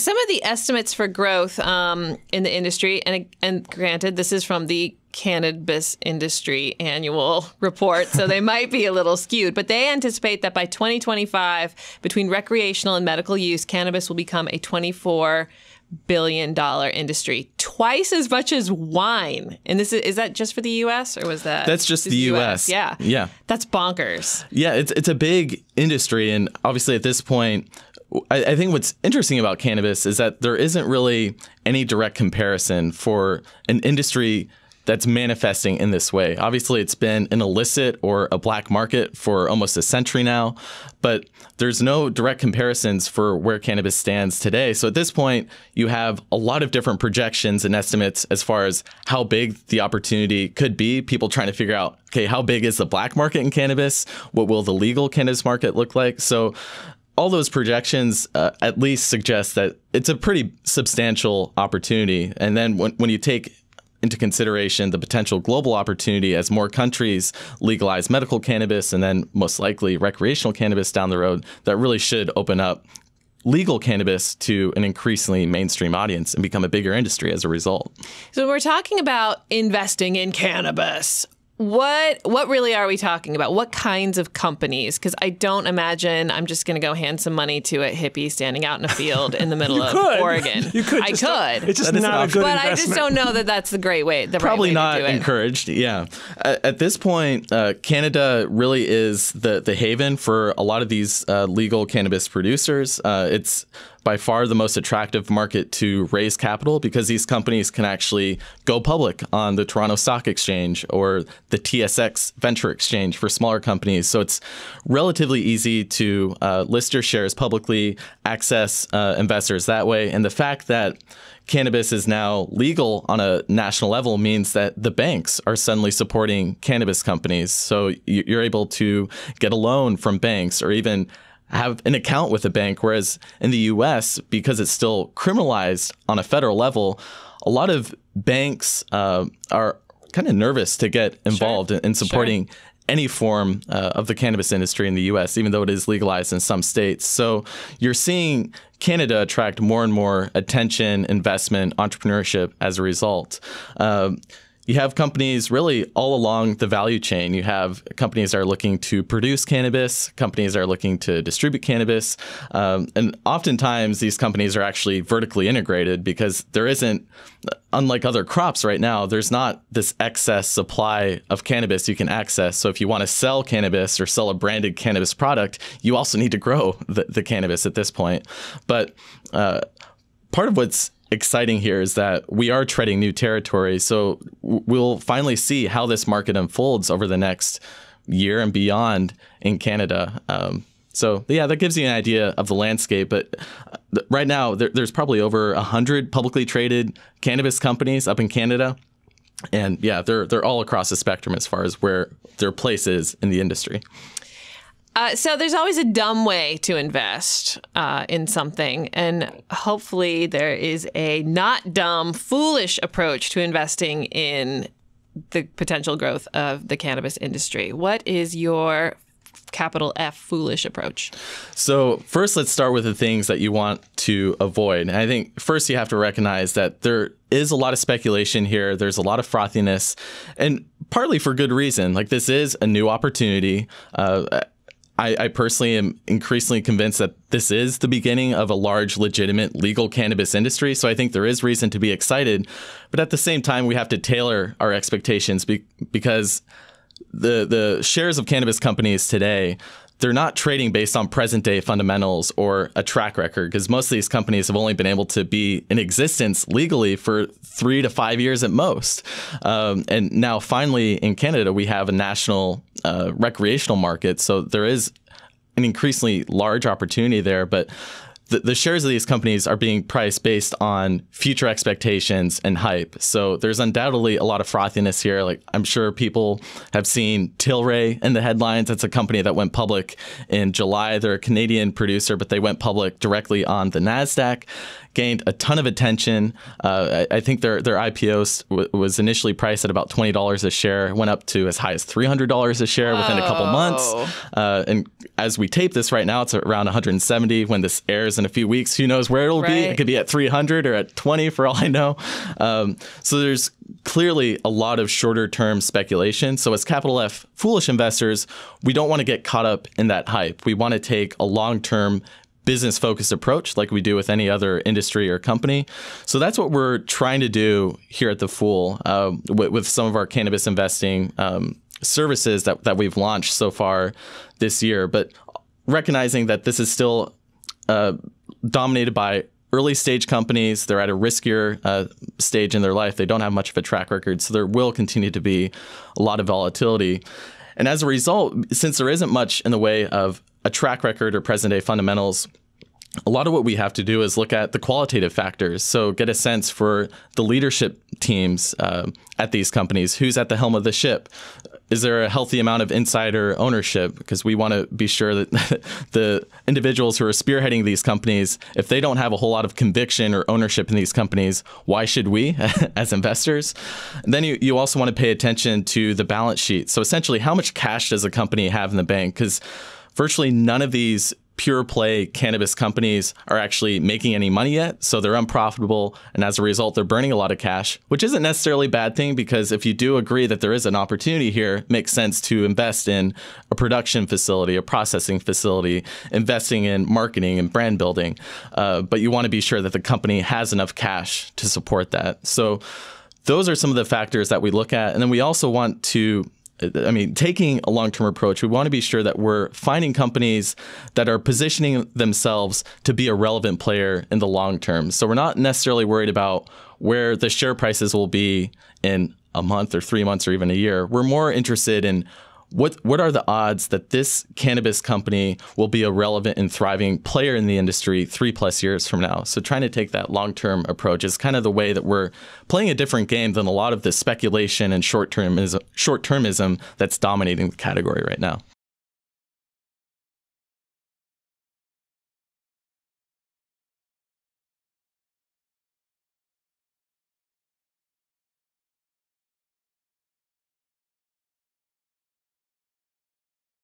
Some of the estimates for growth in the industry, and granted, this is from the Cannabis Industry Annual Report, so they might be a little skewed, but they anticipate that by 2025, between recreational and medical use, cannabis will become a $24 billion industry, twice as much as wine. And is that just for the U.S. or was that? That's just the U.S. Yeah. Yeah. That's bonkers. Yeah, it's a big industry. And obviously at this point, I think what's interesting about cannabis is that there isn't really any direct comparison for an industry that's manifesting in this way. Obviously, it's been an illicit or a black market for almost a century now, but there's no direct comparisons for where cannabis stands today. So at this point, you have a lot of different projections and estimates as far as how big the opportunity could be. People trying to figure out, okay, how big is the black market in cannabis? What will the legal cannabis market look like? So all those projections at least suggest that it's a pretty substantial opportunity. And then when you take into consideration the potential global opportunity as more countries legalize medical cannabis and then most likely recreational cannabis down the road, that really should open up legal cannabis to an increasingly mainstream audience and become a bigger industry as a result. So we're talking about investing in cannabis. What really are we talking about? What kinds of companies? Because I don't imagine I'm just going to go hand some money to a hippie standing out in a field in the middle of Oregon. You could. I could. It's just not a good investment. But I just don't know that that's the great way. Probably right way not to do it. encouraged. Yeah. At this point, Canada really is the haven for a lot of these legal cannabis producers. It's by far the most attractive market to raise capital because these companies can actually go public on the Toronto Stock Exchange or the TSX Venture Exchange for smaller companies. So it's relatively easy to list your shares publicly, access investors that way. And the fact that cannabis is now legal on a national level means that the banks are suddenly supporting cannabis companies. So you're able to get a loan from banks or even have an account with a bank, whereas in the U.S., because it's still criminalized on a federal level, a lot of banks are kind of nervous to get involved in supporting any form of the cannabis industry in the U.S., even though it is legalized in some states. So you're seeing Canada attract more and more attention, investment, entrepreneurship as a result. You have companies really all along the value chain. You have companies that are looking to produce cannabis, companies that are looking to distribute cannabis. And oftentimes these companies are actually vertically integrated because there isn't, unlike other crops right now, there's not this excess supply of cannabis you can access. So if you want to sell cannabis or sell a branded cannabis product, you also need to grow the cannabis at this point. But part of what's exciting here is that we are treading new territory. So we'll finally see how this market unfolds over the next year and beyond in Canada. So yeah, that gives you an idea of the landscape. But right now, there's probably over 100 publicly traded cannabis companies up in Canada. And yeah, they're all across the spectrum as far as where their place is in the industry. So there's always a dumb way to invest in something, and hopefully there is a not dumb, foolish approach to investing in the potential growth of the cannabis industry. What is your capital F foolish approach? So first, let's start with the things that you want to avoid. And I think first you have to recognize that there is a lot of speculation here. There's a lot of frothiness, and partly for good reason. Like, this is a new opportunity. I personally am increasingly convinced that this is the beginning of a large, legitimate, legal cannabis industry. So I think there is reason to be excited. But at the same time, we have to tailor our expectations because the shares of cannabis companies today, they're not trading based on present day fundamentals or a track record, because most of these companies have only been able to be in existence legally for 3 to 5 years at most. And now finally in Canada, we have a national recreational market. So there is an increasingly large opportunity there. But the shares of these companies are being priced based on future expectations and hype. So there's undoubtedly a lot of frothiness here. Like, I'm sure people have seen Tilray in the headlines. That's a company that went public in July. They're a Canadian producer, but they went public directly on the NASDAQ. gained a ton of attention. I think their IPO was initially priced at about $20 a share, went up to as high as $300 a share within a couple months. And as we tape this right now, it's around 170. When this airs in a few weeks, who knows where it'll be? It could be at 300 or at 20 for all I know. So there's clearly a lot of shorter term speculation. So as capital F foolish investors, we don't want to get caught up in that hype. We want to take a long-term business-focused approach like we do with any other industry or company. So that's what we're trying to do here at The Fool with some of our cannabis investing services that we've launched so far this year. But recognizing that this is still dominated by early stage companies, they're at a riskier stage in their life. They don't have much of a track record. So there will continue to be a lot of volatility. And as a result, since there isn't much in the way of a track record or present day fundamentals, a lot of what we have to do is look at the qualitative factors. So get a sense for the leadership teams at these companies. Who's at the helm of the ship? Is there a healthy amount of insider ownership? Because we want to be sure that the individuals who are spearheading these companies, if they don't have a whole lot of conviction or ownership in these companies, why should we as investors? And then you also want to pay attention to the balance sheet. So essentially, how much cash does a company have in the bank? Because virtually none of these pure play cannabis companies are actually making any money yet. So they're unprofitable. And as a result, they're burning a lot of cash, which isn't necessarily a bad thing, because if you do agree that there is an opportunity here, it makes sense to invest in a production facility, a processing facility, investing in marketing and brand building. But you want to be sure that the company has enough cash to support that. So those are some of the factors that we look at. And then we also want to taking a long-term approach, we want to be sure that we're finding companies that are positioning themselves to be a relevant player in the long term. So we're not necessarily worried about where the share prices will be in a month or 3 months or even a year. We're more interested in what are the odds that this cannabis company will be a relevant and thriving player in the industry 3+ years from now? So trying to take that long-term approach is kind of the way that we're playing a different game than a lot of the speculation and short-termism that's dominating the category right now.